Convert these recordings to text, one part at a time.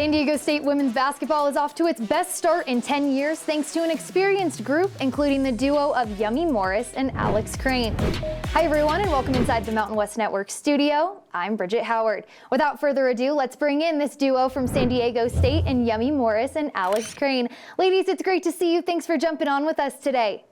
San Diego State women's basketball is off to its best start in 10 years thanks to an experienced group, including the duo of Yummy Morris and Alex Crain. Hi everyone, and welcome inside the Mountain West Network studio. I'm Bridget Howard. Without further ado, let's bring in this duo from San Diego State and Yummy Morris and Alex Crain. Ladies, it's great to see you. Thanks for jumping on with us today.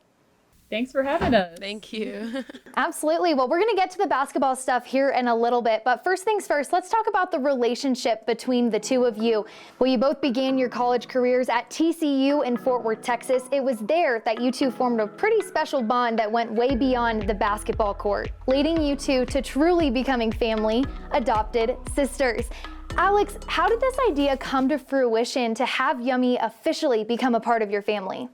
Thanks for having us. Thank you. Absolutely. Well, we're going to get to the basketball stuff here in a little bit, but first things first, let's talk about the relationship between the two of you. Well, you both began your college careers at TCU in Fort Worth, Texas. It was there that you two formed a pretty special bond that went way beyond the basketball court, leading you two to truly becoming family, adopted sisters. Alex, how did this idea come to fruition to have Yummy officially become a part of your family?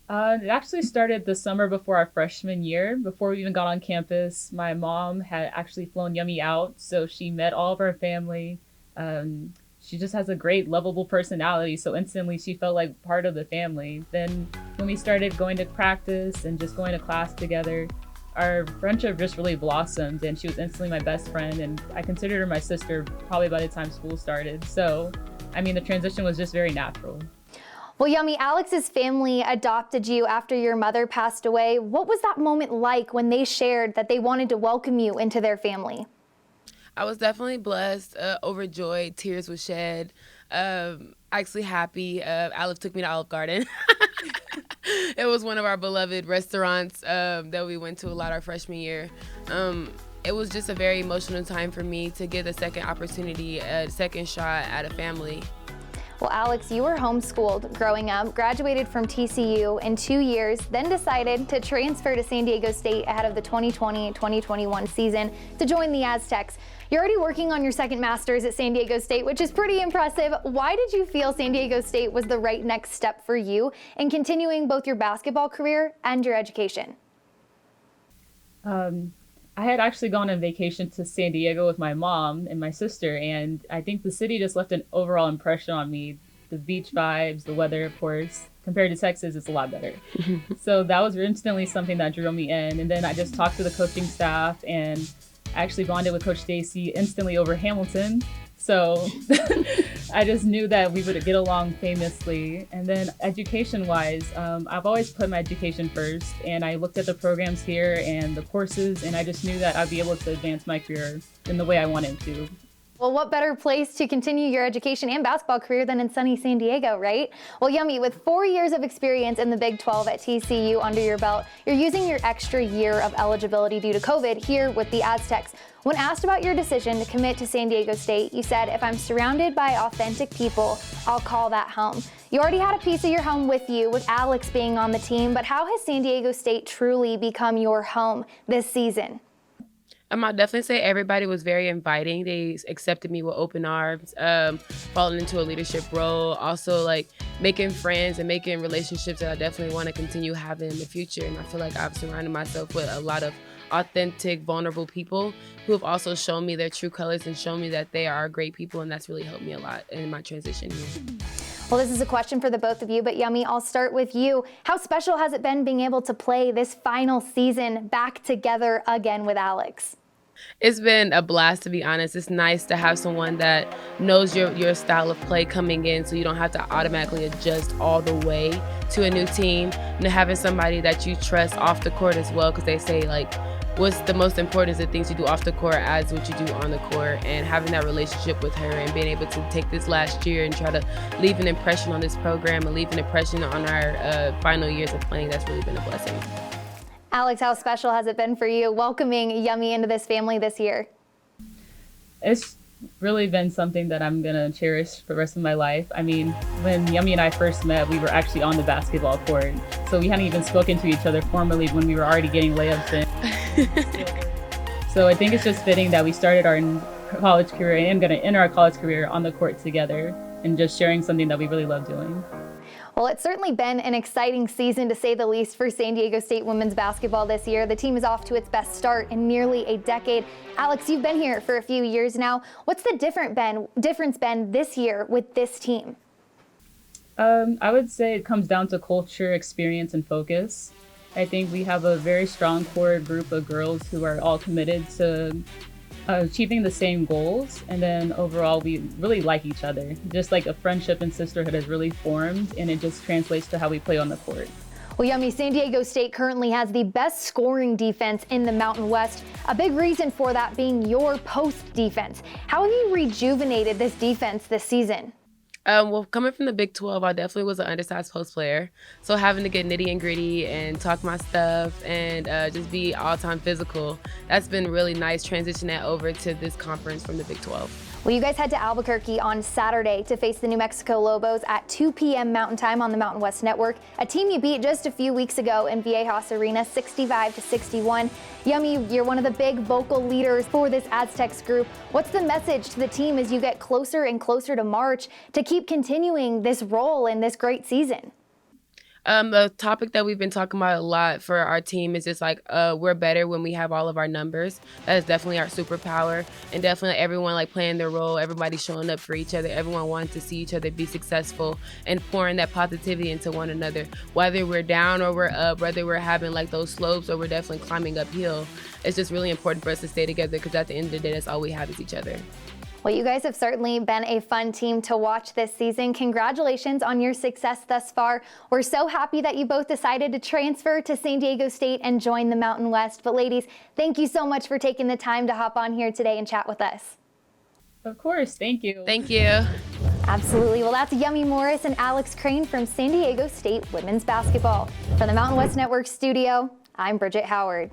It actually started the summer before our freshman year. Before we even got on campus, my mom had actually flown Yummy out, so she met all of our family. She just has a great, lovable personality, so instantly she felt like part of the family. Then when we started going to practice and just going to class together, our friendship just really blossomed, and she was instantly my best friend, and I considered her my sister probably by the time school started. So, I mean, the transition was just very natural. Well, Yummy, Alex's family adopted you after your mother passed away. What was that moment like when they shared that they wanted to welcome you into their family? I was definitely blessed, overjoyed, tears were shed, actually happy. Alex took me to Olive Garden. It was one of our beloved restaurants that we went to a lot our freshman year. It was just a very emotional time for me to get a second opportunity, a second shot at a family. Well, Alex, you were homeschooled growing up, graduated from TCU in 2 years, then decided to transfer to San Diego State ahead of the 2020-2021 season to join the Aztecs. You're already working on your second master's at San Diego State, which is pretty impressive. Why did you feel San Diego State was the right next step for you in continuing both your basketball career and your education? I had actually gone on vacation to San Diego with my mom and my sister, and I think the city just left an overall impression on me. The beach vibes, the weather, of course, compared to Texas, it's a lot better. So that was instantly something that drew me in. And then I just talked to the coaching staff and actually bonded with Coach Stacy instantly over Hamilton. So I just knew that we would get along famously. And then education-wise, I've always put my education first, and I looked at the programs here and the courses, and I just knew that I'd be able to advance my career in the way I wanted to. Well, what better place to continue your education and basketball career than in sunny San Diego, right? Well, Yummy, with 4 years of experience in the Big 12 at TCU under your belt, you're using your extra year of eligibility due to COVID here with the Aztecs. When asked about your decision to commit to San Diego State, you said, "If I'm surrounded by authentic people, I'll call that home." You already had a piece of your home with you, with Alex being on the team, but how has San Diego State truly become your home this season? I'll definitely say everybody was very inviting. They accepted me with open arms, falling into a leadership role, also like making friends and making relationships that I definitely want to continue having in the future. And I feel like I've surrounded myself with a lot of authentic, vulnerable people who have also shown me their true colors and shown me that they are great people, and that's really helped me a lot in my transition here. Well, this is a question for the both of you, but Yummy, I'll start with you. How special has it been being able to play this final season back together again with Alex? It's been a blast, to be honest. It's nice to have someone that knows your style of play coming in, so you don't have to automatically adjust all the way to a new team. And having somebody that you trust off the court as well, because they say, like, what's the most important is the things you do off the court as what you do on the court. And having that relationship with her and being able to take this last year and try to leave an impression on this program and leave an impression on our final years of playing, that's really been a blessing. Alex, how special has it been for you welcoming Yummy into this family this year? It's really been something that I'm going to cherish for the rest of my life. I mean, when Yummy and I first met, we were actually on the basketball court. So we hadn't even spoken to each other formally when we were already getting layups in. So I think it's just fitting that we started our college career and going to end our college career on the court together and just sharing something that we really love doing. Well, it's certainly been an exciting season, to say the least, for San Diego State women's basketball this year. The team is off to its best start in nearly a decade. Alex, you've been here for a few years now. What's the difference been this year with this team? I would say it comes down to culture, experience, and focus. I think we have a very strong core group of girls who are all committed to Achieving the same goals, and then overall we really like each other. Just like a friendship and sisterhood has really formed, and it just translates to how we play on the court. Well, Yummy, San Diego State currently has the best scoring defense in the Mountain West. A big reason for that being your post defense. How have you rejuvenated this defense this season? Well, coming from the Big 12, I definitely was an undersized post player. So having to get nitty and gritty and talk my stuff and just be all-time physical, that's been really nice transitioning that over to this conference from the Big 12. Well, you guys head to Albuquerque on Saturday to face the New Mexico Lobos at 2 p.m. Mountain Time on the Mountain West Network, a team you beat just a few weeks ago in Viejas Arena, 65-61. Yummy, you're one of the big vocal leaders for this Aztecs group. What's the message to the team as you get closer and closer to March to keep continuing this role in this great season? The topic that we've been talking about a lot for our team is just like we're better when we have all of our numbers. That is definitely our superpower, and definitely everyone like playing their role, everybody showing up for each other, everyone wanting to see each other be successful and pouring that positivity into one another. Whether we're down or we're up, whether we're having like those slopes or we're definitely climbing uphill, it's just really important for us to stay together because at the end of the day, that's all we have is each other. Well, you guys have certainly been a fun team to watch this season. Congratulations on your success thus far. We're so happy that you both decided to transfer to San Diego State and join the Mountain West. But ladies, thank you so much for taking the time to hop on here today and chat with us. Of course, thank you. Thank you. Absolutely. Well, that's Yummy Morris and Alex Crain from San Diego State women's basketball. From the Mountain West Network studio, I'm Bridget Howard.